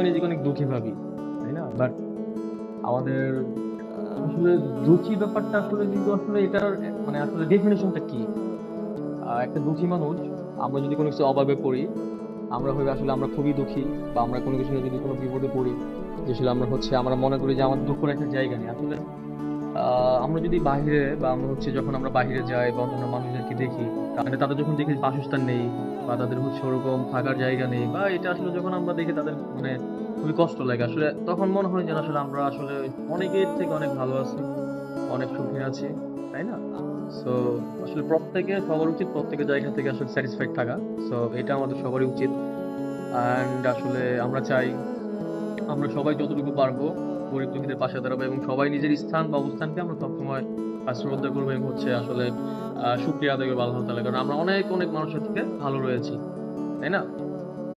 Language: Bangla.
সবসময় নিজেকে অনেক দুঃখী ভাবি, তাই না? বাট আমাদের আসলে দুঃখী ব্যাপারটা আসলে কিন্তু আসলে এটার মানে আসলে ডেফিনেশনটা কি? একটা দুঃখী মানুষ, আমরা যদি কোনো কিছু অভাবে পড়ি, আমরা ভাবি আসলে আমরা খুবই দুঃখী, বা আমরা কোনো কিছু নিয়ে যদি কোনো বিপদে পড়ি, যে আসলে আমরা মনে করি যে আমাদের দুঃখের একটা জায়গা নেই আসলে। আমরা যদি বাহিরে বা আমরা যখন আমরা বাহিরে যাই বা অন্যান্য মানুষদেরকে দেখি, মানে তাদের যখন দেখি বাসস্থান নেই, বা তাদের ওরকম থাকার জায়গা নেই, বা এটা আসলে যখন আমরা দেখি তাদের মানে খুবই কষ্ট লাগে আসলে, তখন মনে হয় যেন আসলে আমরা আসলে অনেকের থেকে অনেক ভালো আছি, অনেক সুখে আছি, তাই না? সো আসলে সবার উচিত প্রত্যেকের জায়গা থেকে আসলে স্যাটিসফাইড থাকা। সো এটা আমাদের সবারই উচিত। অ্যান্ড আসলে আমরা চাই আমরা সবাই যতটুকু পারবো গরিব দুঃখীদের পাশে দাঁড়াবো, এবং সবাই নিজের স্থান বা অবস্থানকে আমরা সবসময় শ্রদ্ধা করবো, এবং আসলে শুকরিয়া আদায় করবো আল্লাহ তাআলা, কারণ আমরা অনেক অনেক মানুষের থেকে ভালো রয়েছি, তাই না?